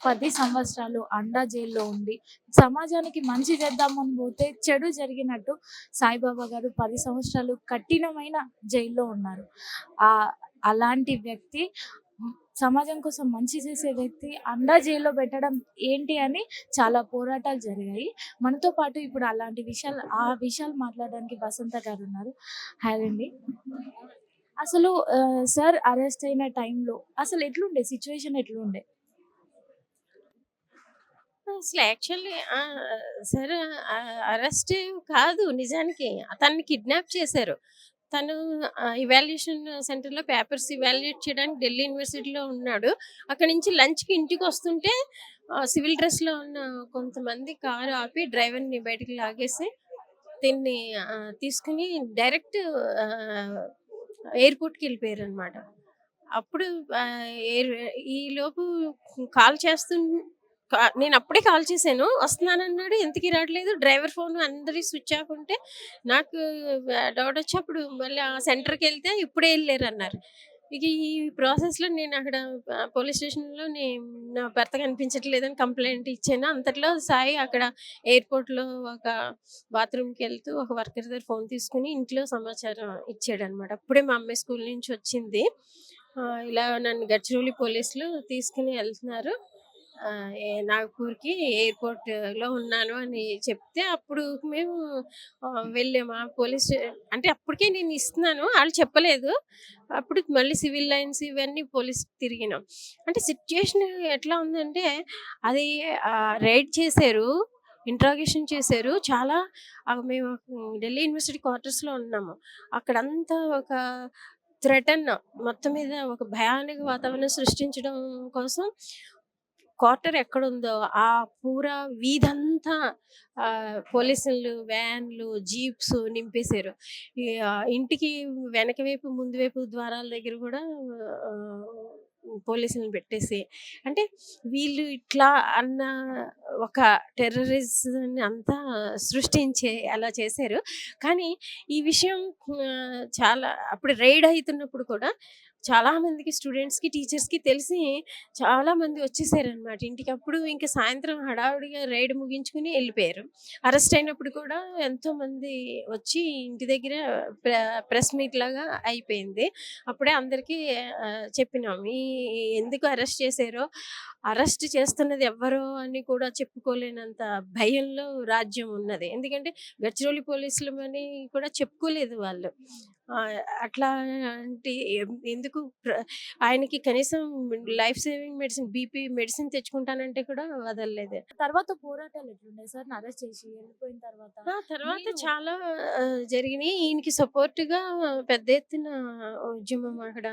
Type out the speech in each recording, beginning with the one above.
10 సంవత్సరాలు అండా జైల్‌లో ఉండి, సమాజానికి మంచి చేద్దామని పోతే చెడు జరిగినట్టు సాయిబాబా గారు 10 సంవత్సరాలు కఠినమైన జైల్‌లో ఉన్నారు. అలాంటి వ్యక్తి సమాజం కోసం మంచి చేసే వ్యక్తి అండా జైల్‌లో పెట్టడం ఏంటి అని చాలా పోరాటాలు జరిగాయి. మనతో పాటు ఇప్పుడు అలాంటి విషయాలు మాట్లాడడానికి వసంత గారున్నారు. హాయ్ అండి. అసలు సార్ అరెస్ట్ అయిన టైంలో అసలు ఎట్లుండే? సిట్యుయేషన్ ఎట్లుండే? అసలు యాక్చువల్లీ సార్ అరెస్ట్ కాదు నిజానికి. తనని కిడ్నాప్ చేశారు. తను ఇవాల్యుయేషన్ సెంటర్‌లో పేపర్స్ ఇవాల్యుయేట్ చేయడానికి ఢిల్లీ యూనివర్సిటీలో ఉన్నాడు. అక్కడి నుంచి లంచ్‌కి ఇంటికొస్తుంటే సివిల్ డ్రెస్‌లో ఉన్న కొంతమంది కారు ఆపి డ్రైవర్‌ని బయటికి లాగేసి దీన్ని తీసుకొని డైరెక్ట్ ఆహ్, ఎయిర్‌పోర్ట్‌కెళ్ళిపోయారనమాట. అప్పుడు ఎయిర్ ఈలోపు కాల్ చేస్తున్ నేనప్పుడే కాల్ చేశాను. వస్తున్నానన్నాడు. ఎంతకీ రావట్లేదు. డ్రైవర్ ఫోను అందరియి స్విచ్ ఆఫ్ ఉంటే నాకు డౌటొచ్చి అప్పుడు మళ్ళీ ఆ సెంటర్‌కెళ్తే ఇప్పుడే ఎళ్లారన్నారు. ఇక ఈ ప్రాసెస్‌లో నేనక్కడ పోలీస్ స్టేషన్‌లో నా భర్త కనిపించట్లేదని కంప్లెయింట్ ఇచ్చాను. అంతట్లో సాయి అక్కడ ఎయిర్‌పోర్ట్‌లో ఒక బాత్రూమ్‌కెళ్తూ ఒక వర్కర్ దగ్గర ఫోన్ తీసుకొని ఇంట్లో సమాచారం ఇచ్చాడనమాట. అప్పుడే మా అమ్మాయి స్కూల్ నుంచి వచ్చింది. ఇలా నన్ను గచ్చిబౌలి పోలీసులు తీసుకొని ఎళ్తున్నారు. నాగ్‌పూర్‌కి ఎయిర్‌పోర్ట్‌లో ఉన్నాను అని చెప్తే అప్పుడు మేము వెళ్ళాము. ఆ పోలీస్ అంటే అప్పటికే నేను ఇస్తున్నాను. ఆళ్ళు చెప్పలేదు. అప్పుడు మళ్ళీ సివిల్ లైన్స్ ఇవన్నీ పోలీస్ తిరిగినాం. అంటే సిట్యుయేషన్ ఎట్లా ఉందంటే అది రైడ్ చేశారు. ఇంట్రాగేషన్ చేశారు. చాలా మేము ఢిల్లీ యూనివర్సిటీ క్వార్టర్స్‌లో ఉన్నాము. అక్కడంతా ఒక థ్రెటన్ మొత్తం మీద ఒక భయానక వాతావరణం సృష్టించడం కోసం క్వార్టర్ ఎక్కడుందో ఆ పూరా వీధంతా పోలీసులు, వ్యాన్‌లు, జీప్స్ నింపేశారు. ఇంటికి వెనక వైపు, ముందు వైపు ద్వారాల దగ్గర గూడా ఆహ్, పోలీసులను పెట్టేసి అంటే వీళ్ళు ఇట్లా అన్న ఒక టెర్రరిజంని అంతా సృష్టించే అలా చేశారు. కానీ ఈ విషయం చాలా అప్పుడు రైడ్ అయితున్నప్పుడు కూడా చాలామందికి స్టూడెంట్స్‌కి, టీచర్స్‌కి తెలిసి చాలామంది వచ్చేసారనమాట ఇంటికి. అప్పుడు ఇంక సాయంత్రం హడావుడిగా రైడ్ ముగించుకొని ఎళ్ళిపోయారు. అరెస్ట్ అయినప్పుడు కూడా ఎంతోమంది వచ్చి ఇంటి దగ్గర ప్ర ప్రెస్ మీట్ లాగా అయిపోయింది. అప్పుడే అందరికీ చెప్పినాం. ఎందుకు అరెస్ట్ చేశారో, అరెస్ట్ చేస్తున్నది ఎవ్వరో అని కూడా చెప్పుకోలేనంత భయంలో రాజ్యం ఉన్నది. ఎందుకంటే గచ్చిబౌలి పోలీసులమని కూడా చెప్పుకోలేదు వాళ్ళు. అట్లాంటి ఎందుకు ఆయనకి కనీసం life saving medicine BP medicine తెచ్చుకుంటానంటే కూడా వదలలేదు. తర్వాత పోరాటాలు ఎట్లుండే సార్‌ని అరెస్ట్ చేసి వెళ్ళిపోయిన తర్వాత? తర్వాత మీరు చాలా జరిగినియి. ఈయనకి సపోర్ట్‌గా పెద్ద ఎత్తున ఉద్యమం అక్కడ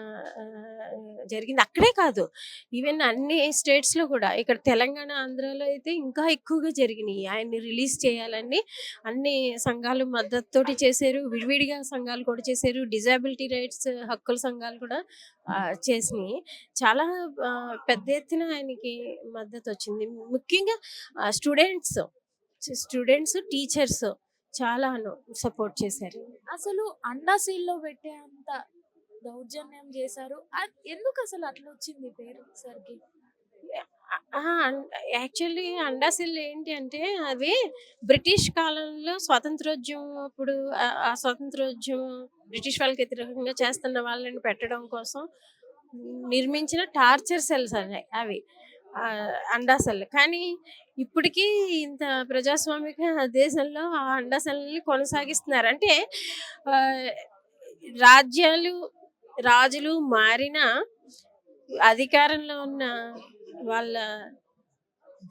జరిగింది. అక్కడే కాదు, ఈవెన్ అన్ని స్టేట్స్‌లో కూడా. ఇక్కడ తెలంగాణ, ఆంధ్రాలో అయితే ఇంకా ఎక్కువగా జరిగినియి. ఆయన్ని రిలీజ్ చేయాలని అన్ని సంఘాలు మద్దతుతోటి చేశారు. విడివిడిగా సంఘాలు కూడా చేశారు. డిజేబిలిటీ రైట్స్ హక్కుల సంఘాలు కూడా చేసినియి. చాలా పెద్ద ఎత్తున ఆయనకి మద్దతొచ్చింది. ముఖ్యంగా స్టూడెంట్స్, టీచర్స్ చాలాను సపోర్ట్ చేశారు. అసలు అండా సీల్‌లో పెట్టేంత దౌర్జన్యం చేశారు. ఎందుకసలు అట్లొచ్చింది పేరు సార్‌కి? యాక్చువల్లీ అండాసిల్ ఏంటి అంటే అవి బ్రిటిష్ కాలంలో స్వాతంత్రోద్యమం అప్పుడు ఆ స్వాతంత్రోద్యమం బ్రిటిష్ వాళ్ళకి వ్యతిరేకంగా చేస్తున్న వాళ్ళని పెట్టడం కోసం నిర్మించిన టార్చర్ సెల్స్ అవి అండా సెల్. కానీ ఇప్పటికీ ఇంత ప్రజాస్వామిక దేశంలో ఆ అండా సెల్‌ని కొనసాగిస్తున్నారు. అంటే ఆహ్, రాజ్యాలు, రాజులు మారినా అధికారంలో ఉన్న వాళ్ళ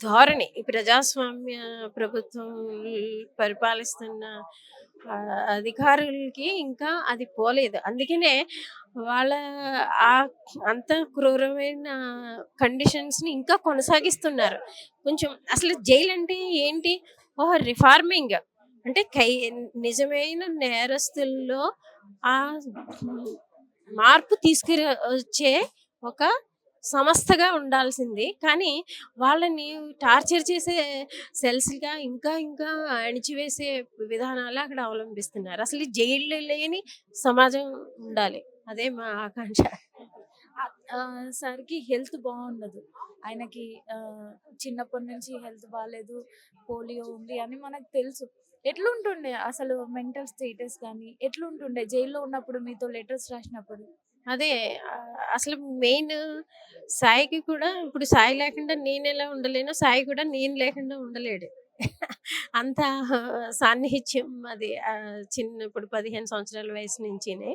ధోరణి ఈ ప్రజాస్వామ్య ప్రభుత్వం పరిపాలిస్తున్న అధికారులకి ఇంకా అది పోలేదు. అందుకనే వాళ్ళ ఆహ్, అంత క్రూరమైన కండిషన్స్‌ని ఇంకా కొనసాగిస్తున్నారు. కొంచెం అసలు జైలంటే ఏంటి? రిఫార్మింగ్ అంటే నిజమైన నేరస్తుల్లో ఆ మార్పు వచ్చే ఒక సంస్థగా ఉండాల్సింది. కానీ వాళ్ళని టార్చర్ చేసే సెల్స్‌గా ఇంకా ఇంకా అణిచివేసే విధానాలు అక్కడ అవలంబిస్తున్నారు. అసలు ఈ జైల్లు లేని సమాజం ఉండాలి. అదే మా ఆకాంక్ష. సార్‌కి హెల్త్ బాగుండదు. ఆయనకి చిన్నప్పటి నుంచి హెల్త్ బాలేదు. పోలియో ఉంది అని మనకు తెలుసు. ఎట్లుంటుండే అసలు మెంటల్ స్టేటస్ గాని, ఎట్లుంటుండే జైల్‌లో ఉన్నప్పుడు మీతో లెటర్స్ రాసినప్పుడు? అదే అసలు మెయిన్ సాయికి కూడా ఇప్పుడు సాయి లేకుండా నేనెలా ఉండలేనో, సాయి కూడా నేను లేకుండా ఉండలేడు. అంత సాన్నిహిత్యం అది చిన్నప్పుడు 15 సంవత్సరాల వయసు నుంచినే.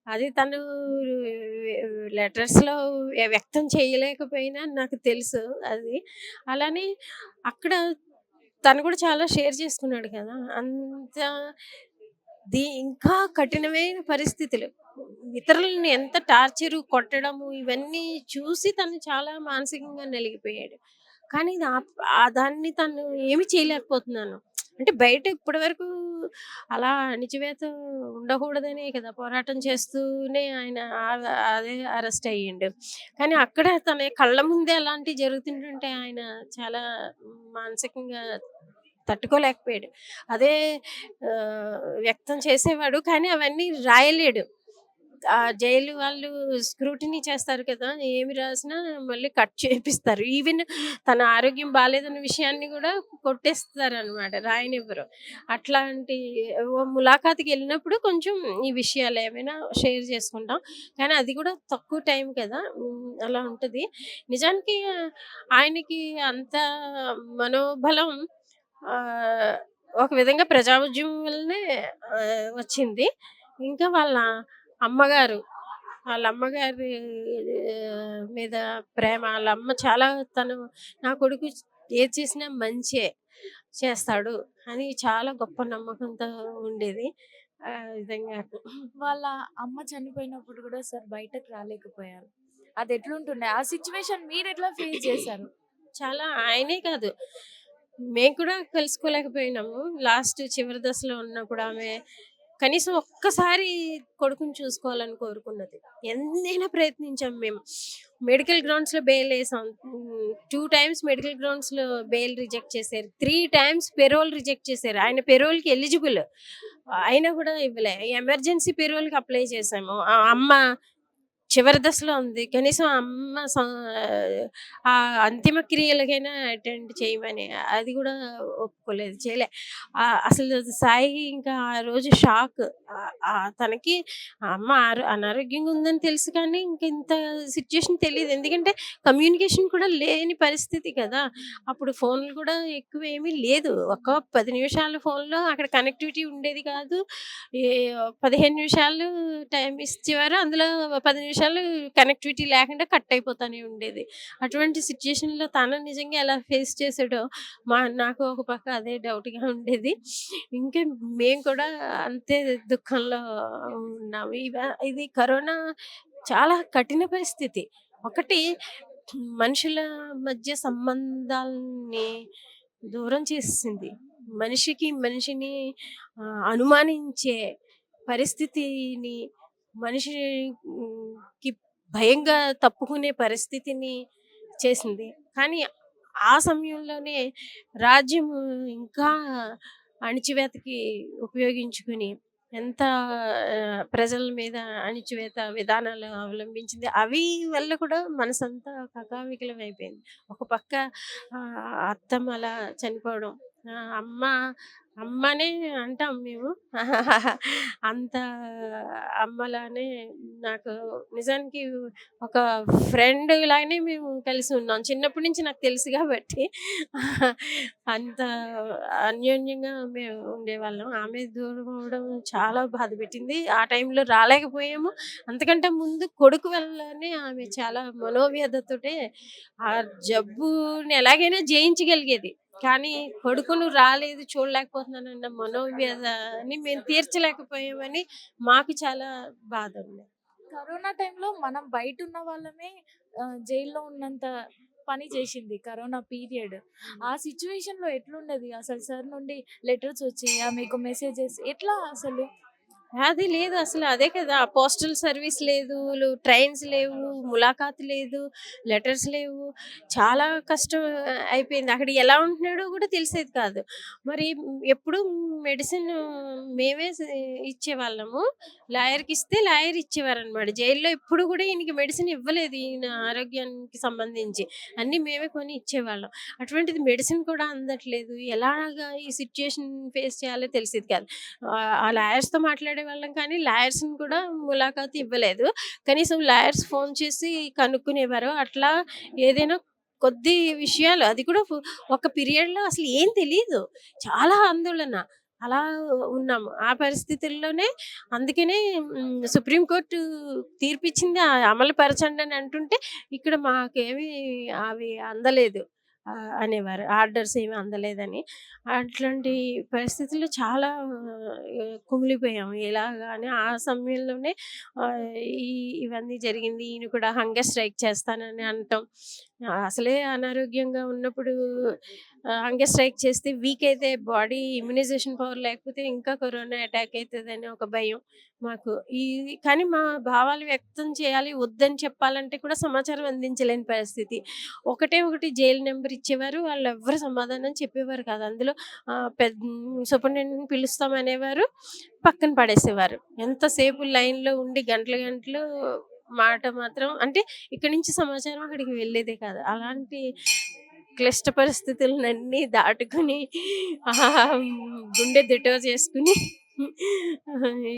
అది తను లెటర్స్‌లో వ్యక్తం చేయలేకపోయినా నాకు తెలుసు అది. అలానే అక్కడ తను కూడా చాలా షేర్ చేసుకున్నాడు కదా! అంత ఇంకా కఠినమైన పరిస్థితులు. ఇతరులని ఎంత టార్చరు, కొట్టడము ఇవన్నీ చూసి తను చాలా మానసికంగా నలిగిపోయాడు. కానీ దాన్ని తను ఏమి చేయలేకపోతున్నాను. అంటే బయట ఇప్పటివరకు అలా అణిచివేత ఉండకూడదనే కదా పోరాటం చేస్తూనే ఆయన అదే అరెస్ట్ అయ్యిండు. కానీ అక్కడ తన కళ్ళ ముందే అలాంటివి జరుగుతుంటుంటే ఆయన చాలా మానసికంగా తట్టుకోలేకపోయాడు. అదే వ్యక్తం చేసేవాడు. కానీ అవన్నీ రాయలేడు. జైలు వాళ్ళు స్క్రూటినీ చేస్తారు కదా! ఏమి రాసినా మళ్ళీ కట్ చేపిస్తారు. ఈవెన్ తన ఆరోగ్యం బాలేదన్న విషయాన్ని గూడా కొట్టేస్తారనమాట. రాయనివ్వరు. అట్లాంటి ములాఖాతుకెళ్ళినప్పుడు కొంచెం ఈ విషయాలేమైనా షేర్ చేసుకుంటాం. కానీ అది కూడా తక్కువ టైం కదా! అలా ఉంటది. నిజానికి ఆయనకి అంత మనోబలం ఆహ్, ఒక విధంగా ప్రజా ఉద్యమం వల్లనే వచ్చింది. ఇంకా అమ్మగారు, ఆళ్ళమ్మగారి మీద ప్రేమ, ఆళ్ళమ్మ చాలా తను నా కొడుకు ఏది చేసినా మంచే చేస్తాడు అని చాలా గొప్ప నమ్మకంతో ఉండేది. ఆ విధంగా వాళ్ళ అమ్మ చనిపోయినప్పుడు గూడా సార్ బయటకు రాలేకపోయారు. అదెట్లుంటుండే? ఆ సిట్యుయేషన్ మీరెట్లా ఫేస్ చేశారు? చాలా ఆయనే కాదు. మేము కూడా కలుసుకోలేకపోయినాము. లాస్ట్ చివరి దశలో ఉన్నప్పుడు ఆమె కనీసం ఒక్కసారి కొడుకుని చూసుకోవాలని కోరుకున్నది. ఎన్నైనా ప్రయత్నించాం మేము. మెడికల్ గ్రౌండ్స్‌లో బెయిలేసాం. 2 టైమ్స్ మెడికల్ గ్రౌండ్స్‌లో బెయిల్ రిజెక్ట్ చేశారు. 3 టైమ్స్ పెరోల్ రిజెక్ట్ చేశారు. ఆయన పెరోల్‌కి ఎలిజిబుల్. అయినా కూడా ఇవ్వలే. ఎమర్జెన్సీ పెరోల్‌కి అప్లై చేశాము. ఆ అమ్మ చివరి దశలో ఉంది. కనీసం అమ్మ అంతిమ క్రియలకైనా అటెండ్ చేయమని. అది గూడా ఒప్పుకోలేదు. చేయలే. అసలు సాయి ఇంకా ఆ రోజు షాక్. తనకి ఆ అమ్మ అనారోగ్యంగా ఉందని తెలుసు కానీ, ఇంక ఇంత సిట్యుయేషన్ తెలీదు. ఎందుకంటే కమ్యూనికేషన్ కూడా లేని పరిస్థితి కదా! అప్పుడు ఫోన్‌లు కూడా ఎక్కువేమీ లేదు. ఒక 10 నిమిషాలు ఫోన్‌లో అక్కడ కనెక్టివిటీ ఉండేది కాదు. ఈ 15 నిమిషాలు టైం ఇచ్చేవారు. అందులో 10 నిమిషాలు కనెక్టివిటీ లేకుండా కట్ అయిపోతానే ఉండేది. అటువంటి సిట్యుయేషన్‌లో తను నిజంగా ఎలా ఫేస్ చేసాడో నాకు ఒక పక్క అదే డౌట్‌గా ఉండేది. ఇంకా మేము కూడా అంతే దుఃఖంలో ఉన్నాము. ఇది కరోనా చాలా కఠిన పరిస్థితి. ఒకటి మనుషుల మధ్య సంబంధాల్ని దూరం చేసేసింది. మనిషిని అనుమానించే పరిస్థితిని, మనిషికి భయంగా తప్పుకునే పరిస్థితిని చేసింది. కానీ ఆ సమయంలోనే రాజ్యము ఇంకా అణిచివేతకి ఉపయోగించుకొని ఎంత ప్రజల మీద అణిచివేత విధానాలు అవలంబించింది. అవి వల్ల కూడా మనసంతా కకావికలమైపోయింది. ఒక పక్క అత్తమ్మ అలా చనిపోవడం. అమ్మ అమ్మనే అంటాం మేము. అంత అమ్మలానే నాకు నిజానికి ఒక ఫ్రెండ్ లాగానే మేము కలిసి ఉన్నాం. చిన్నప్పటి నుంచి నాకు తెలుసు గాబట్టి అంత అన్యోన్యంగా మేము ఉండేవాళ్ళం. ఆమె దూరం అవ్వడం చాలా బాధ పెట్టింది. ఆ టైంలో రాలేకపోయాము. అంతకంటే ముందు కొడుకు వల్లనే ఆమె చాలా మనోవ్యధతోటే ఆ జబ్బుని ఎలాగైనా జయించగలిగేది. కానీ కొడుకును రాలేదు, చూడలేకపోతున్నానన్న మనోవ్యధని మేము తీర్చలేకపోయామని మాకు చాలా బాధుంది. కరోనా టైంలో మనం బయటున్న వాళ్ళమే జైల్‌లో ఉన్నంత పని చేసింది కరోనా పీరియడ్. ఆ సిట్యుయేషన్‌లో ఎట్లుండేది? అసలు సార్ నుండి లెటర్స్ వచ్చాయా? మీకు మెసేజెస్ ఎట్లా అసలు? అది లేదు అసలు. అదే కదా! పోస్టల్ సర్వీస్ లేదు, ట్రైన్స్ లేవు, ములాఖాత్ లేదు, లెటర్స్ లేవు. చాలా కష్టం అయిపోయింది. అక్కడ ఎలా ఉంటున్నాడో కూడా తెలిసేది కాదు. మరి ఎప్పుడు మెడిసిన్ మేమే ఇచ్చేవాళ్ళము. లాయర్‌కిస్తే లాయర్ ఇచ్చేవారనమాట. జైల్‌లో ఎప్పుడు కూడా ఈయనకి మెడిసిన్ ఇవ్వలేదు. ఈయన ఆరోగ్యానికి సంబంధించి. అన్నీ మేమే కొని ఇచ్చేవాళ్ళం. అటువంటిది మెడిసిన్ కూడా అందట్లేదు. ఎలాగా ఈ సిట్యుయేషన్ ఫేస్ చేయాలో తెలిసేది కాదు. ఆ లాయర్స్‌తో మాట్లాడేవాళ్ళం కానీ, లాయర్స్‌ని కూడా ములాఖాత్ ఇవ్వలేదు. కనీసం లాయర్స్ ఫోన్ చేసి కనుక్కునేవారు. అట్లా ఏదైనా కొద్ది విషయాలు అది కూడా ఒక పీరియడ్‌లో అసలు ఏం తెలీదు. చాలా ఆందోళన. అలా ఉన్నాము. ఆ పరిస్థితుల్లోనే అందుకనే సుప్రీం కోర్టు తీర్పిచ్చింది అమలు పరచండని అంటుంటే, ఇక్కడ మాకేమి అవి అందలేదు అనేవారు. ఆర్డర్స్ ఏమి అందలేదని. అట్లాంటి పరిస్థితుల్లో చాలా కుమిలిపోయాము. ఎలాగా అని ఆ సమయంలోనే ఆహ్, ఈ ఇవన్నీ జరిగింది. ఈయన కూడా హంగర్ స్ట్రైక్ చేస్తానని అనటం. అసలే అనారోగ్యంగా ఉన్నప్పుడు హంగర్ స్ట్రైక్ చేస్తే వీక్ అయితే బాడీ ఇమ్యునైజేషన్ పవర్ లేకపోతే ఇంకా కరోనా అటాక్ అయితదని ఒక భయం మాకు. కానీ మా భావాలు వ్యక్తం చేయాలి, వద్దని చెప్పాలంటే కూడా సమాచారం అందించలేని పరిస్థితి. ఒకటే ఒకటి జైలు నంబర్ ఇచ్చేవారు. వాళ్ళెవ్వరు సమాధానం చెప్పేవారు కాదు. అందులో సూపరింటెండెంట్‌ని పిలుస్తాం అనేవారు. పక్కన పడేసేవారు. ఎంతసేపు లైన్‌లో ఉండి గంటలు గంటలు మాట మాత్రం అంటే ఇక్కడి నుంచి సమాచారం అక్కడికి వెళ్ళేదే కాదు. అలాంటి క్లిష్ట పరిస్థితులనన్నీ దాటుకొని గుండె దిటవ చేసుకొని ఈ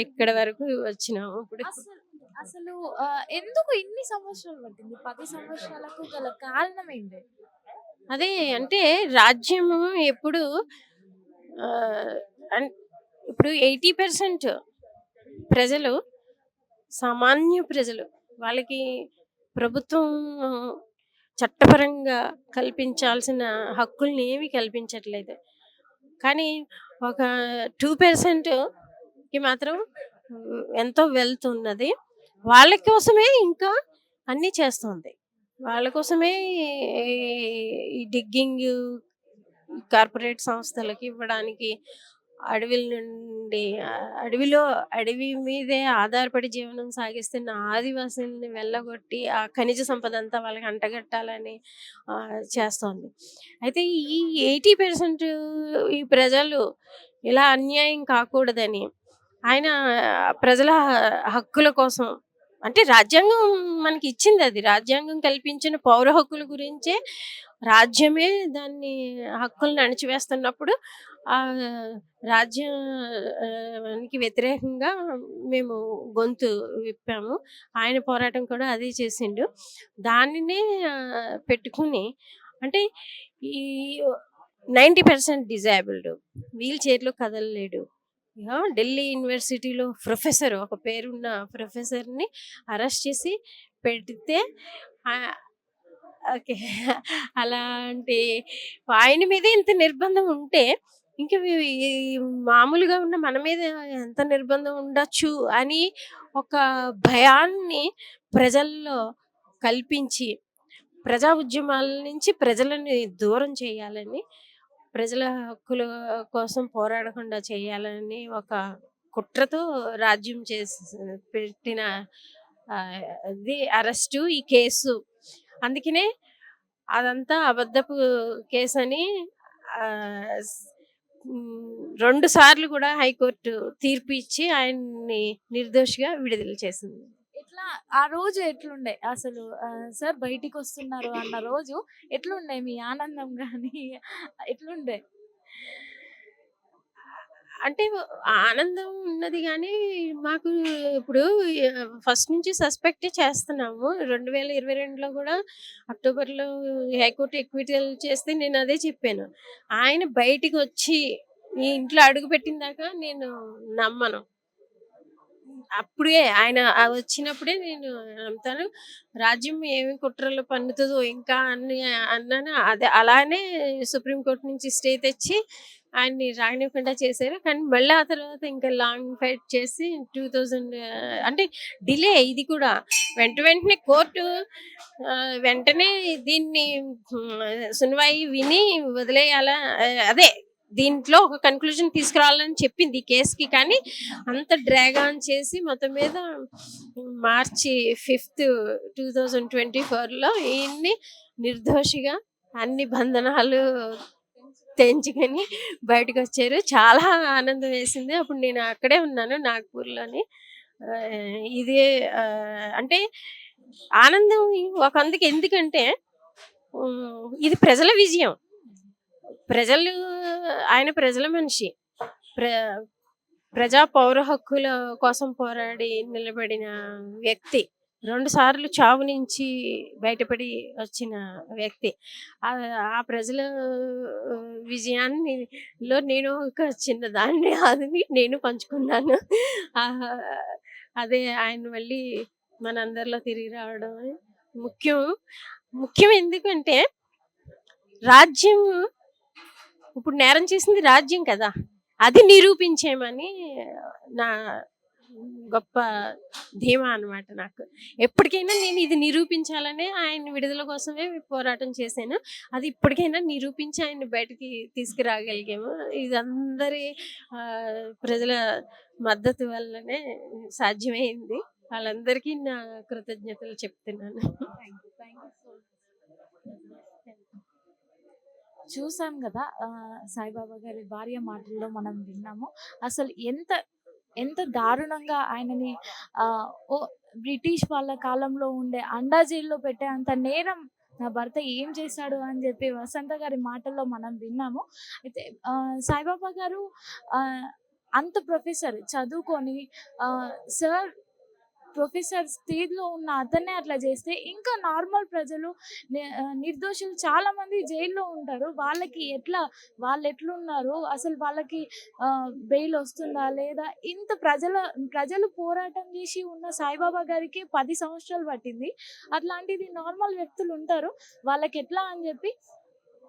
ఇక్కడి వరకు వచ్చినాము. ఇప్పుడు అసలు అసలు ఎందుకు ఇన్ని సంవత్సరాలు పట్టింది? 10 సంవత్సరాలకు గల కారణం ఏంటి? అదే అంటే రాజ్యము ఎప్పుడు ఆహ్, అన్ ఇప్పుడు 80% ప్రజలు సామాన్య ప్రజలు. వాళ్ళకి ప్రభుత్వం చట్టపరంగా కల్పించాల్సిన హక్కుల్ని ఏమి కల్పించట్లేదు. కానీ ఒక 2%కి మాత్రం ఎంతో వెల్త్ ఉన్నది. వాళ్ళ కోసమే ఇంకా అన్నీ చేస్తోంది. వాళ్ళ కోసమే ఈ డిగ్గింగు కార్పొరేట్ సంస్థలకి ఇవ్వడానికి అడవిల నుండి అడవి మీదే ఆధారపడి జీవనం సాగిస్తున్న ఆదివాసీలని వెళ్ళగొట్టి ఆ ఖనిజ సంపద అంతా వాళ్ళకి అంటగట్టాలని చేస్తోంది. అయితే ఈ 80% ఈ ప్రజలు ఇలా అన్యాయం కాకూడదని ఆయన ప్రజల హక్కుల కోసం అంటే రాజ్యాంగం మనకి ఇచ్చింది అది. రాజ్యాంగం కల్పించిన పౌర హక్కుల గురించే రాజ్యమే దాన్ని హక్కుల్ని అణిచివేస్తున్నప్పుడు ఆహ్, రాజ్యం నికి వ్యతిరేకంగా మేము గొంతు విప్పాము. ఆయన పోరాటం కూడా అదే చేసిండు. దానినే పెట్టుకొని అంటే ఈ 90% డిజేబుల్డ్ వీల్ చైర్‌లో కదలలేడు. ఢిల్లీ యూనివర్సిటీలో ప్రొఫెసర్ ఒక పేరున్న ప్రొఫెసర్‌ని అరెస్ట్ చేసి పెడితే ఆహ్, ఓకే. అలాంటి ఆయన మీదే ఇంత నిర్బంధం ఉంటే, ఇంక ఈ మామూలుగా ఉన్న మన మీద ఎంత నిర్బంధం ఉండొచ్చు అని ఒక భయాన్ని ప్రజల్లో కల్పించి, ప్రజా ఉద్యమాల నుంచి ప్రజలని దూరం చేయాలని, ప్రజల హక్కుల కోసం పోరాడకుండా చేయాలని ఒక కుట్రతో రాజ్యం పెట్టిన ఇది అరెస్టు, ఈ కేసు. అందుకనే అదంతా అబద్ధపు కేసని ఆహ్, స్ 2 సార్లు గూడా హైకోర్టు తీర్పు ఇచ్చి ఆయన్ని నిర్దోషిగా విడుదల చేసింది. ఎట్లా ఆ రోజు ఎట్లుండే? అసలు సార్ బయటికొస్తున్నారు అన్న రోజు ఎట్లుండే మీ ఆనందం గాని ఎట్లుండే? అంటే ఆనందం ఉన్నది గానీ, మాకు ఇప్పుడు ఫస్ట్ నుంచి సస్పెక్టే చేస్తున్నాము. 2022లో గూడా అక్టోబర్‌లో హైకోర్టు ఎక్విటల్ చేస్తే నేనదే చెప్పాను. ఆయన బయటికొచ్చి ఈ ఇంట్లో అడుగుపెట్టిన దాకా నేను నమ్మను. అప్పుడే ఆయన వచ్చినప్పుడే నేను నమ్ముతాను. రాజ్యం ఏమి కుట్రలు పన్నుతదో ఇంకా అని అన్నాను. అదే అలానే సుప్రీం కోర్ట్ నుంచి స్టే తెచ్చి ఆయన్ని రానివ్వకుండా చేశారు. కానీ మళ్ళీ ఆ తర్వాత ఇంకా లాంగ్ ఫైట్ చేసి 2000 అంటే డిలే ఇది కూడా. వెంటనే కోర్టు వెంటనే దీన్ని సునవాయి విని వదిలేయాలా అదే దీంట్లో ఒక కన్క్లూజన్ తీసుకురావాలని చెప్పింది ఈ కేసుకి. కానీ అంత డ్రాగ్ ఆన్ చేసి మొత్తం మీద మార్చి 5th 2024లో ఈయన్ని నిర్దోషిగా అన్ని బంధనాలు తెంచుకొని బయటకు వచ్చారు. చాలా ఆనందం వేసింది. అప్పుడు నేను అక్కడే ఉన్నాను నాగ్పూర్లోని. ఇదే అంటే ఆనందం ఒకందుకు ఎందుకంటే ఇది ప్రజల విజయం. ప్రజలు ఆయన ప్రజల మనిషి. ప్ర ప్రజా పౌర హక్కుల కోసం పోరాడి నిలబడిన వ్యక్తి. 2 సార్లు చావు నుంచి బయటపడి వచ్చిన వ్యక్తి. ఆ ప్రజల విజయాన్నిలో నేను ఒక చిన్నదాన్ని అది నేను పంచుకున్నాను. ఆహ్, అదే ఆయన మళ్ళీ మనందరిలో తిరిగి రావడం ముఖ్యం. ముఖ్యం ఎందుకంటే రాజ్యం ఇప్పుడు నేరం చేసింది రాజ్యం కదా! అది నిరూపించేయమని నా గొప్ప ధీమా అన్నమాట నాకు. ఎప్పటికైనా నేను ఇది నిరూపించాలనే ఆయన విడుదల కోసమే పోరాటం చేశాను. అది ఇప్పటికైనా నిరూపించి ఆయన్ని బయటికి తీసుకురాగలిగాము. ఇది అందరి ప్రజల మద్దతు వల్లనే సాధ్యమైంది. వాళ్ళందరికీ నా కృతజ్ఞతలు చెప్తున్నాను. చూసాం కదా సాయిబాబా గారి భార్య మాటల్లో మనం విన్నాము. అసలు ఎంత ఎంత దారుణంగా ఆయనని ఓ బ్రిటిష్ వాళ్ళ కాలంలో ఉండే అండా జైల్లో పెట్టే అంత నేరం నా భర్త ఏం చేశాడు అని చెప్పి వసంత గారి మాటల్లో మనం విన్నాము. అయితే సాయిబాబా గారు అంత ప్రొఫెసర్ చదువుకొని సార్ ప్రొఫెసర్ స్టేజ్‌లో ఉన్న అతన్నే అట్లా చేస్తే ఇంకా నార్మల్ ప్రజలు నిర్దోషులు చాలామంది జైల్లో ఉంటారు. వాళ్ళు ఎట్లున్నారు? అసలు వాళ్ళకి బెయిల్ వస్తుందా? లేదా? ఇంత ప్రజలు పోరాటం చేసి ఉన్న సాయిబాబా గారికి 10 సంవత్సరాలు పట్టింది. అట్లాంటిది నార్మల్ వ్యక్తులు ఉంటారు. వాళ్ళకెట్లా అని చెప్పి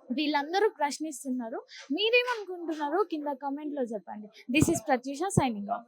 వీళ్ళందరూ ప్రశ్నిస్తున్నారు. మీరేమనుకుంటున్నారో కింద కామెంట్‌లో చెప్పండి. This is Pratyusha signing of.